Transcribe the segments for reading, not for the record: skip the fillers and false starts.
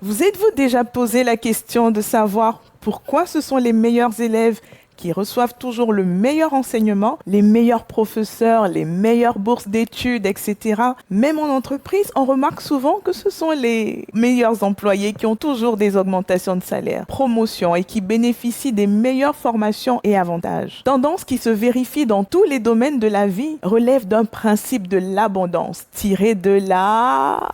Vous êtes-vous déjà posé la question de savoir pourquoi ce sont les meilleurs élèves qui reçoivent toujours le meilleur enseignement, les meilleurs professeurs, les meilleures bourses d'études, etc. Même en entreprise, on remarque souvent que ce sont les meilleurs employés qui ont toujours des augmentations de salaire, promotions et qui bénéficient des meilleures formations et avantages. Tendance qui se vérifie dans tous les domaines de la vie relève d'un principe de l'abondance tiré de la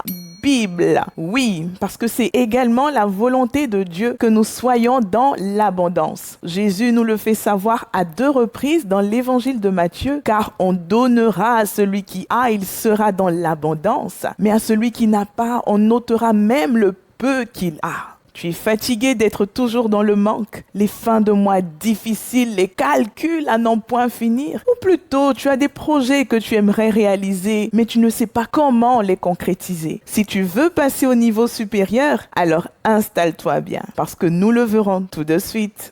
Bible. Oui, parce que c'est également la volonté de Dieu que nous soyons dans l'abondance. Jésus nous le fait savoir à 2 reprises dans l'évangile de Matthieu, car on donnera à celui qui a, il sera dans l'abondance, mais à celui qui n'a pas, on ôtera même le peu qu'il a. Tu es fatigué d'être toujours dans le manque, les fins de mois difficiles, les calculs à n'en point finir. Ou plutôt, tu as des projets que tu aimerais réaliser, mais tu ne sais pas comment les concrétiser. Si tu veux passer au niveau supérieur, alors installe-toi bien, parce que nous le verrons tout de suite.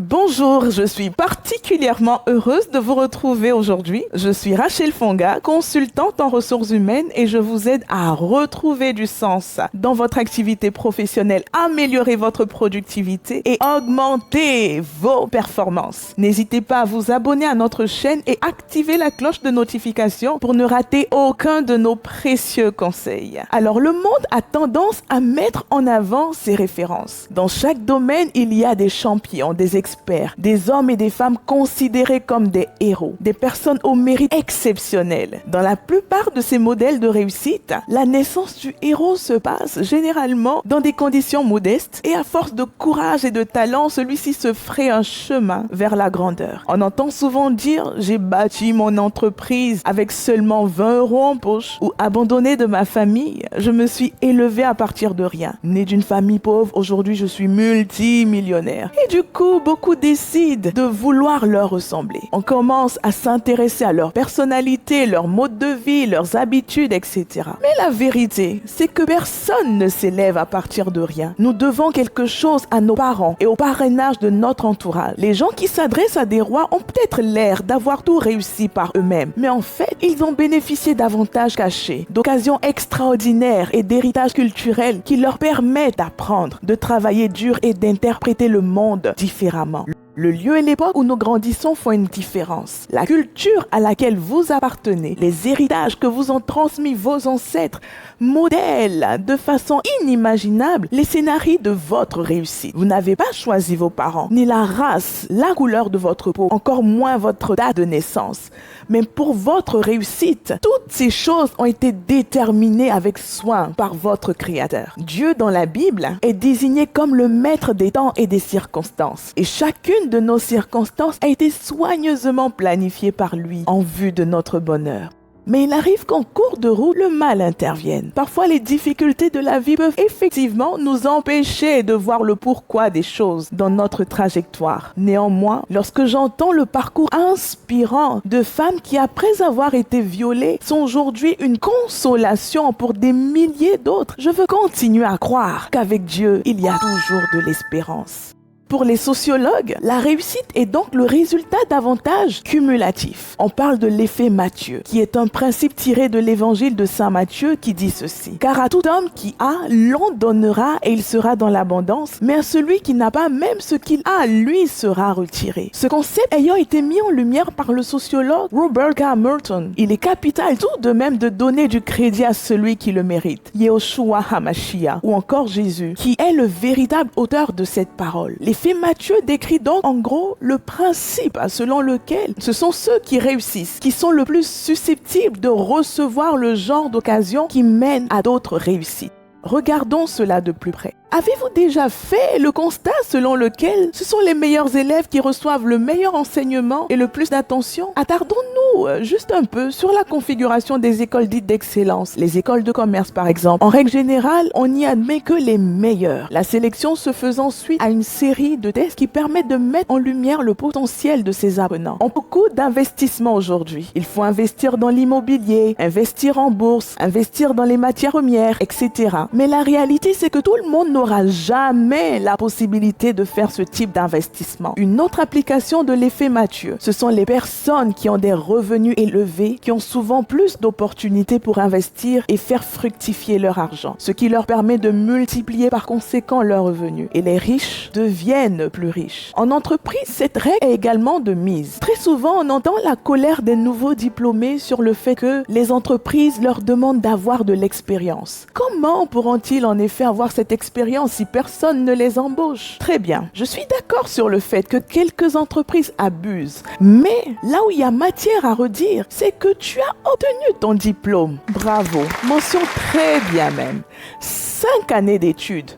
Bonjour, je suis particulièrement heureuse de vous retrouver aujourd'hui. Je suis Rachel Fonga, consultante en ressources humaines et je vous aide à retrouver du sens dans votre activité professionnelle, améliorer votre productivité et augmenter vos performances. N'hésitez pas à vous abonner à notre chaîne et activer la cloche de notification pour ne rater aucun de nos précieux conseils. Alors, le monde a tendance à mettre en avant ses références. Dans chaque domaine, il y a des champions, des experts, des hommes et des femmes considérés comme des héros, des personnes au mérite exceptionnel. Dans la plupart de ces modèles de réussite, la naissance du héros se passe généralement dans des conditions modestes et à force de courage et de talent, celui-ci se ferait un chemin vers la grandeur. On entend souvent dire « j'ai bâti mon entreprise avec seulement 20 € en poche » ou « abandonné de ma famille, je me suis élevé à partir de rien. Né d'une famille pauvre, aujourd'hui je suis multimillionnaire. » Et du coup, beaucoup décident de vouloir leur ressembler. On commence à s'intéresser à leur personnalité, leur mode de vie, leurs habitudes, etc. Mais la vérité, c'est que personne ne s'élève à partir de rien. Nous devons quelque chose à nos parents et au parrainage de notre entourage. Les gens qui s'adressent à des rois ont peut-être l'air d'avoir tout réussi par eux-mêmes, mais en fait, ils ont bénéficié d'avantages cachés, d'occasions extraordinaires et d'héritages culturels qui leur permettent d'apprendre, de travailler dur et d'interpréter le monde différemment. Le lieu et l'époque où nous grandissons font une différence. La culture à laquelle vous appartenez, les héritages que vous ont transmis vos ancêtres, modèlent de façon inimaginable les scénarios de votre réussite. Vous n'avez pas choisi vos parents, ni la race, la couleur de votre peau, encore moins votre date de naissance. Mais pour votre réussite, toutes ces choses ont été déterminées avec soin par votre Créateur. Dieu dans la Bible est désigné comme le maître des temps et des circonstances. Et chacune de nos circonstances a été soigneusement planifiée par lui en vue de notre bonheur. Mais il arrive qu'en cours de route, le mal intervienne. Parfois, les difficultés de la vie peuvent effectivement nous empêcher de voir le pourquoi des choses dans notre trajectoire. Néanmoins, lorsque j'entends le parcours inspirant de femmes qui, après avoir été violées, sont aujourd'hui une consolation pour des milliers d'autres, je veux continuer à croire qu'avec Dieu, il y a toujours de l'espérance. Pour les sociologues, la réussite est donc le résultat d'avantages cumulatifs. On parle de l'effet Matthieu, qui est un principe tiré de l'évangile de Saint Matthieu qui dit ceci. « Car à tout homme qui a, l'on donnera et il sera dans l'abondance, mais à celui qui n'a pas, même ce qu'il a, lui sera retiré. » Ce concept ayant été mis en lumière par le sociologue Robert K. Merton, il est capital tout de même de donner du crédit à celui qui le mérite, Yeshua HaMashiach, ou encore Jésus, qui est le véritable auteur de cette parole. L'effet Matthieu décrit donc en gros le principe selon lequel ce sont ceux qui réussissent, qui sont le plus susceptibles de recevoir le genre d'occasion qui mène à d'autres réussites. Regardons cela de plus près. Avez-vous déjà fait le constat selon lequel ce sont les meilleurs élèves qui reçoivent le meilleur enseignement et le plus d'attention? Attardons-nous juste un peu sur la configuration des écoles dites d'excellence. Les écoles de commerce, par exemple. En règle générale, on n'y admet que les meilleurs. La sélection se faisant suite à une série de tests qui permettent de mettre en lumière le potentiel de ces apprenants. On a beaucoup d'investissements aujourd'hui. Il faut investir dans l'immobilier, investir en bourse, investir dans les matières premières, etc. Mais la réalité, c'est que tout le monde n'aura jamais la possibilité de faire ce type d'investissement. Une autre application de l'effet Mathieu, ce sont les personnes qui ont des revenus élevés, qui ont souvent plus d'opportunités pour investir et faire fructifier leur argent, ce qui leur permet de multiplier par conséquent leurs revenus. Et les riches deviennent plus riches. En entreprise, cette règle est également de mise. Très souvent, on entend la colère des nouveaux diplômés sur le fait que les entreprises leur demandent d'avoir de l'expérience. Comment pourront-ils en effet avoir cette expérience si personne ne les embauche? Très bien, je suis d'accord sur le fait que quelques entreprises abusent, mais là où il y a matière à redire, c'est que tu as obtenu ton diplôme. Bravo, mention très bien même. 5 années d'études,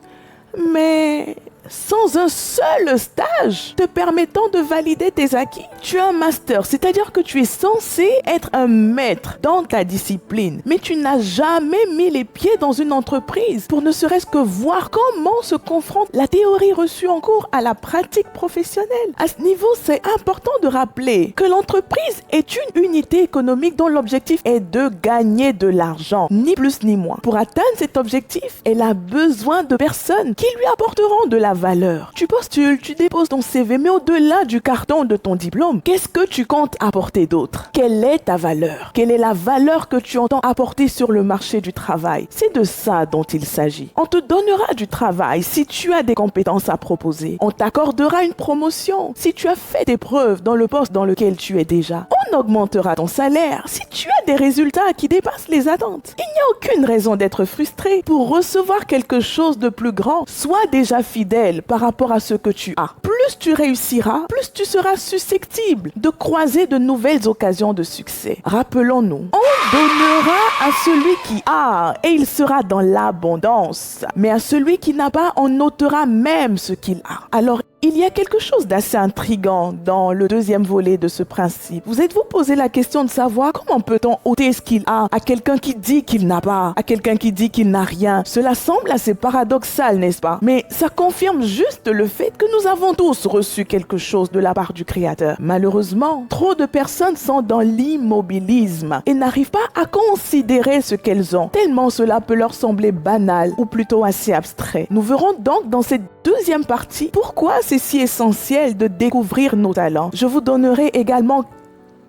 mais sans un seul stage te permettant de valider tes acquis. Tu as un master, c'est-à-dire que tu es censé être un maître dans ta discipline, mais tu n'as jamais mis les pieds dans une entreprise pour ne serait-ce que voir comment se confronte la théorie reçue en cours à la pratique professionnelle. À ce niveau, c'est important de rappeler que l'entreprise est une unité économique dont l'objectif est de gagner de l'argent, ni plus ni moins. Pour atteindre cet objectif, elle a besoin de personnes qui lui apporteront de la valeur. Tu postules, tu déposes ton CV, mais au-delà du carton de ton diplôme, qu'est-ce que tu comptes apporter d'autre? Quelle est ta valeur? Quelle est la valeur que tu entends apporter sur le marché du travail? C'est de ça dont il s'agit. On te donnera du travail si tu as des compétences à proposer. On t'accordera une promotion si tu as fait tes preuves dans le poste dans lequel tu es déjà. On augmentera ton salaire si tu as des résultats qui dépassent les attentes. Il n'y a aucune raison d'être frustré. Pour recevoir quelque chose de plus grand, sois déjà fidèle par rapport à ce que tu as. Plus tu réussiras, plus tu seras susceptible de croiser de nouvelles occasions de succès. Rappelons-nous, on donnera à celui qui a et il sera dans l'abondance. Mais à celui qui n'a pas, on ôtera même ce qu'il a. Alors, il y a quelque chose d'assez intriguant dans le deuxième volet de ce principe. Vous êtes-vous posé la question de savoir comment peut-on ôter ce qu'il a à quelqu'un qui dit qu'il n'a pas, à quelqu'un qui dit qu'il n'a rien? Cela semble assez paradoxal, n'est-ce pas? Mais ça confirme juste le fait que nous avons tous reçu quelque chose de la part du Créateur. Malheureusement, trop de personnes sont dans l'immobilisme et n'arrivent pas à considérer ce qu'elles ont, tellement cela peut leur sembler banal ou plutôt assez abstrait. Nous verrons donc dans cette deuxième partie pourquoi c'est si essentiel de découvrir nos talents. Je vous donnerai également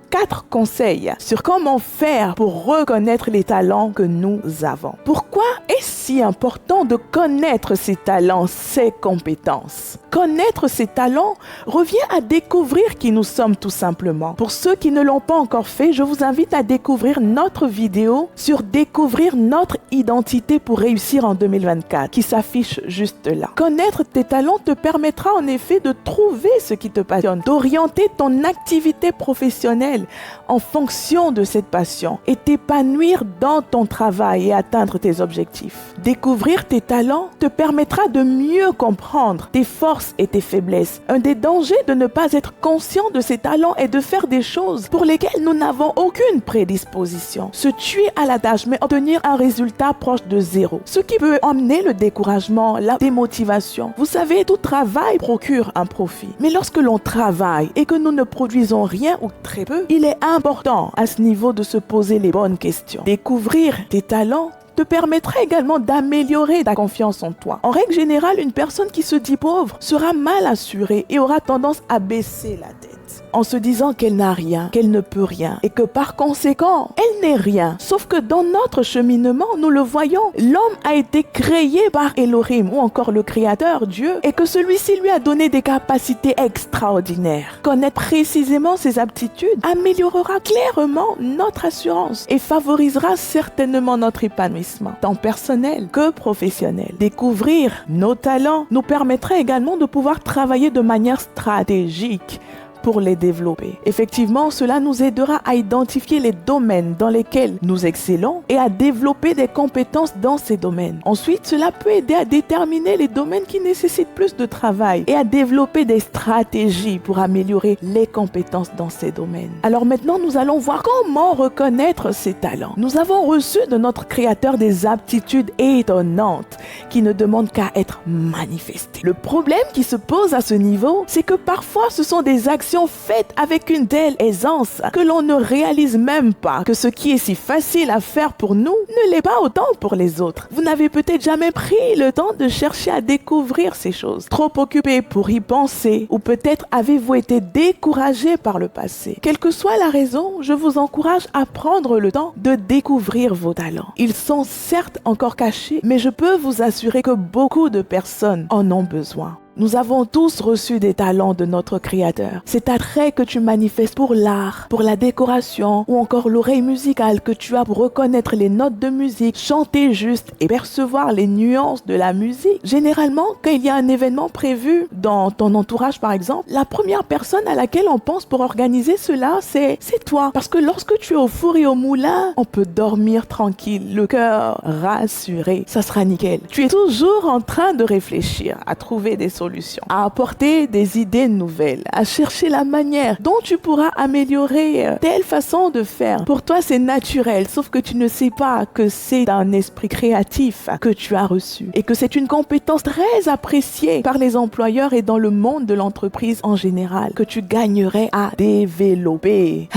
4 conseils sur comment faire pour reconnaître les talents que nous avons. Pourquoi est-ce si important de connaître ses talents, ses compétences? Connaître ses talents revient à découvrir qui nous sommes tout simplement. Pour ceux qui ne l'ont pas encore fait, je vous invite à découvrir notre vidéo sur découvrir notre identité pour réussir en 2024 qui s'affiche juste là. Connaître tes talents te permettra en effet de trouver ce qui te passionne, d'orienter ton activité professionnelle en fonction de cette passion et t'épanouir dans ton travail et atteindre tes objectifs. Découvrir tes talents te permettra de mieux comprendre tes forces et tes faiblesses. Un des dangers de ne pas être conscient de ses talents est de faire des choses pour lesquelles nous n'avons aucune prédisposition. Se tuer à la tâche mais obtenir un résultat proche de zéro. Ce qui peut emmener le découragement, la démotivation. Vous savez, tout travail procure un profit. Mais lorsque l'on travaille et que nous ne produisons rien ou très peu, il est important à ce niveau de se poser les bonnes questions. Découvrir tes talents te permettra également d'améliorer ta confiance en toi. En règle générale, une personne qui se dit pauvre sera mal assurée et aura tendance à baisser la tête en se disant qu'elle n'a rien, qu'elle ne peut rien et que par conséquent, elle n'est rien. Sauf que dans notre cheminement, nous le voyons, l'homme a été créé par Elohim ou encore le Créateur, Dieu, et que celui-ci lui a donné des capacités extraordinaires. Connaître précisément ses aptitudes améliorera clairement notre assurance et favorisera certainement notre épanouissement, tant personnel que professionnel. Découvrir nos talents nous permettra également de pouvoir travailler de manière stratégique pour les développer. Effectivement, cela nous aidera à identifier les domaines dans lesquels nous excellons et à développer des compétences dans ces domaines. Ensuite, cela peut aider à déterminer les domaines qui nécessitent plus de travail et à développer des stratégies pour améliorer les compétences dans ces domaines. Alors maintenant, nous allons voir comment reconnaître ces talents. Nous avons reçu de notre Créateur des aptitudes étonnantes qui ne demandent qu'à être manifestées. Le problème qui se pose à ce niveau, c'est que parfois ce sont des actions faites avec une telle aisance que l'on ne réalise même pas que ce qui est si facile à faire pour nous ne l'est pas autant pour les autres. Vous n'avez peut-être jamais pris le temps de chercher à découvrir ces choses, trop occupé pour y penser, ou peut-être avez-vous été découragé par le passé. Quelle que soit la raison, je vous encourage à prendre le temps de découvrir vos talents. Ils sont certes encore cachés, mais je peux vous assurer que beaucoup de personnes en ont besoin. Nous avons tous reçu des talents de notre Créateur. Cet attrait que tu manifestes pour l'art, pour la décoration ou encore l'oreille musicale que tu as pour reconnaître les notes de musique, chanter juste et percevoir les nuances de la musique. Généralement, quand il y a un événement prévu dans ton entourage par exemple, la première personne à laquelle on pense pour organiser cela, c'est toi. Parce que lorsque tu es au four et au moulin, on peut dormir tranquille, le cœur rassuré. Ça sera nickel. Tu es toujours en train de réfléchir à trouver des solutions, à apporter des idées nouvelles, à chercher la manière dont tu pourras améliorer telle façon de faire. Pour toi, c'est naturel, sauf que tu ne sais pas que c'est un esprit créatif que tu as reçu et que c'est une compétence très appréciée par les employeurs et dans le monde de l'entreprise en général que tu gagnerais à développer.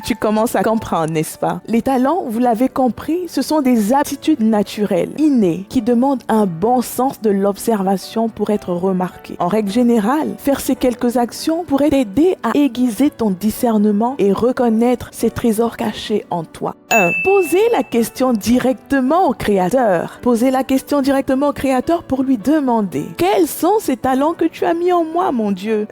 Tu commences à comprendre, n'est-ce pas? Les talents, vous l'avez compris, ce sont des aptitudes naturelles, innées, qui demandent un bon sens de l'observation pour être remarqué. En règle générale, faire ces quelques actions pourrait t'aider à aiguiser ton discernement et reconnaître ces trésors cachés en toi. 1. Poser la question directement au Créateur. Poser la question directement au Créateur pour lui demander: quels sont ces talents que tu as mis en moi, mon Dieu?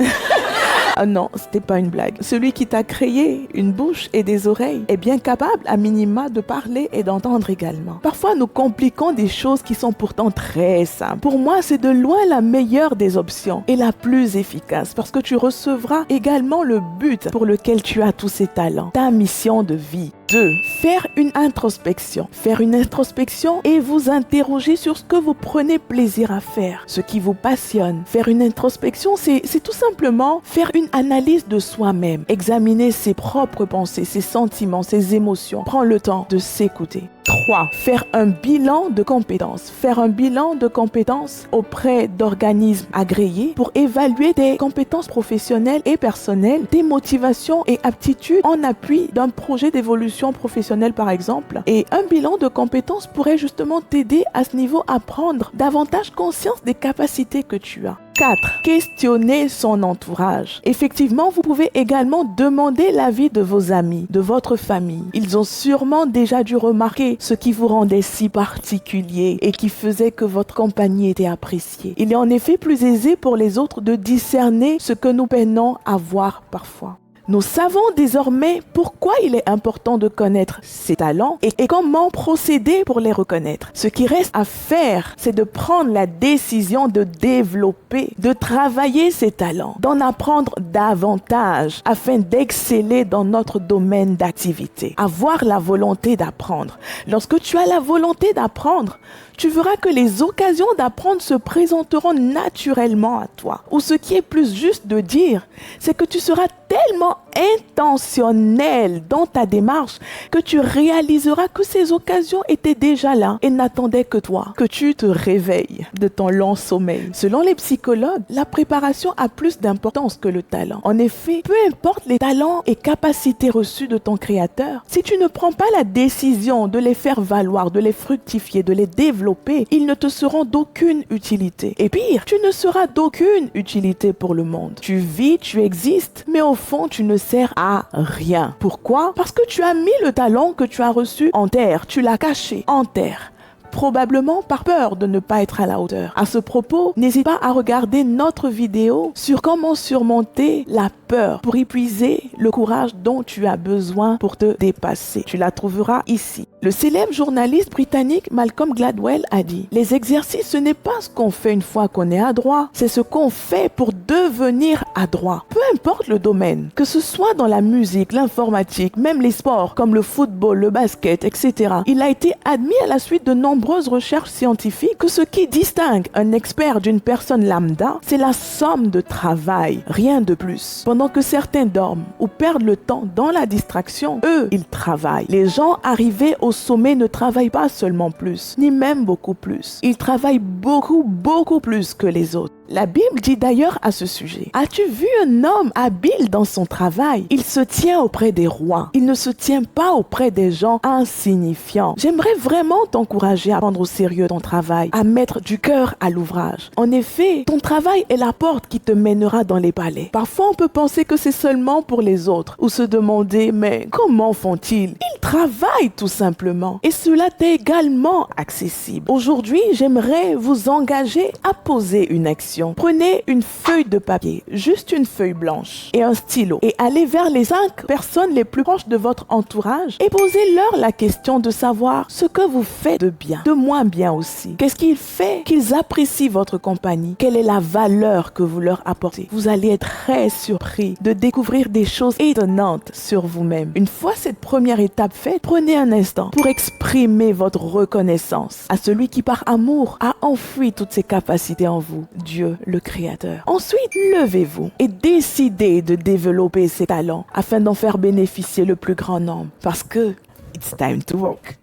Ah non, c'était pas une blague. Celui qui t'a créé une bouche et des oreilles est bien capable, à minima, de parler et d'entendre également. Parfois, nous compliquons des choses qui sont pourtant très simples. Pour moi, c'est de loin la meilleure des options et la plus efficace parce que tu recevras également le but pour lequel tu as tous ces talents, ta mission de vie. 2. Faire une introspection. Faire une introspection et vous interroger sur ce que vous prenez plaisir à faire, ce qui vous passionne. Faire une introspection, c'est tout simplement faire une analyse de soi-même, examiner ses propres pensées, ses sentiments, ses émotions. Prends le temps de s'écouter. 3. Faire un bilan de compétences. Faire un bilan de compétences auprès d'organismes agréés pour évaluer tes compétences professionnelles et personnelles, tes motivations et aptitudes en appui d'un projet d'évolution professionnelle par exemple. Et un bilan de compétences pourrait justement t'aider à ce niveau à prendre davantage conscience des capacités que tu as. 4. Questionner son entourage. Effectivement, vous pouvez également demander l'avis de vos amis, de votre famille. Ils ont sûrement déjà dû remarquer ce qui vous rendait si particulier et qui faisait que votre compagnie était appréciée. Il est en effet plus aisé pour les autres de discerner ce que nous peinons à voir parfois. Nous savons désormais pourquoi il est important de connaître ses talents et comment procéder pour les reconnaître. Ce qui reste à faire, c'est de prendre la décision de développer, de travailler ses talents, d'en apprendre davantage afin d'exceller dans notre domaine d'activité. Avoir la volonté d'apprendre. Lorsque tu as la volonté d'apprendre, tu verras que les occasions d'apprendre se présenteront naturellement à toi. Ou ce qui est plus juste de dire, c'est que tu seras tellement intentionnel dans ta démarche que tu réaliseras que ces occasions étaient déjà là et n'attendaient que toi, que tu te réveilles de ton long sommeil. Selon les psychologues, la préparation a plus d'importance que le talent. En effet, peu importe les talents et capacités reçues de ton Créateur, si tu ne prends pas la décision de les faire valoir, de les fructifier, de les développer, ils ne te seront d'aucune utilité. Et pire, tu ne seras d'aucune utilité pour le monde. Tu vis, tu existes, mais au fond, tu ne sers à rien. Pourquoi? Parce que tu as mis le talent que tu as reçu en terre. Tu l'as caché en terre. probablement par peur de ne pas être à la hauteur. À ce propos, n'hésite pas à regarder notre vidéo sur comment surmonter la peur pour épuiser le courage dont tu as besoin pour te dépasser. Tu la trouveras ici. Le célèbre journaliste britannique Malcolm Gladwell a dit: les exercices, ce n'est pas ce qu'on fait une fois qu'on est adroit, c'est ce qu'on fait pour devenir adroit. Peu importe le domaine, que ce soit dans la musique, l'informatique, même les sports comme le football, le basket, etc. Il a été admis à la suite de nombreuses recherches scientifiques que ce qui distingue un expert d'une personne lambda, c'est la somme de travail, rien de plus. Pendant que certains dorment ou perdent le temps dans la distraction, eux, ils travaillent. Les gens arrivés au sommet ne travaillent pas seulement plus, ni même beaucoup plus. Ils travaillent beaucoup plus que les autres. La Bible dit d'ailleurs à ce sujet: as-tu vu un homme habile dans son travail? Il se tient auprès des rois. Il ne se tient pas auprès des gens insignifiants. J'aimerais vraiment t'encourager à prendre au sérieux ton travail, à mettre du cœur à l'ouvrage. En effet, ton travail est la porte qui te mènera dans les palais. Parfois, on peut penser que c'est seulement pour les autres ou se demander: mais comment font-ils? Ils travaillent tout simplement. Et cela t'est également accessible. Aujourd'hui, j'aimerais vous engager à poser une action. Prenez une feuille de papier, juste une feuille blanche et un stylo, et allez vers les 5 personnes les plus proches de votre entourage et posez-leur la question de savoir ce que vous faites de bien, de moins bien aussi. Qu'est-ce qui fait qu'ils apprécient votre compagnie? Quelle est la valeur que vous leur apportez? Vous allez être très surpris de découvrir des choses étonnantes sur vous-même. Une fois cette première étape faite, prenez un instant pour exprimer votre reconnaissance à celui qui par amour a enfoui toutes ses capacités en vous, Dieu le Créateur. Ensuite, levez-vous et décidez de développer ces talents afin d'en faire bénéficier le plus grand nombre, parce que it's time to work.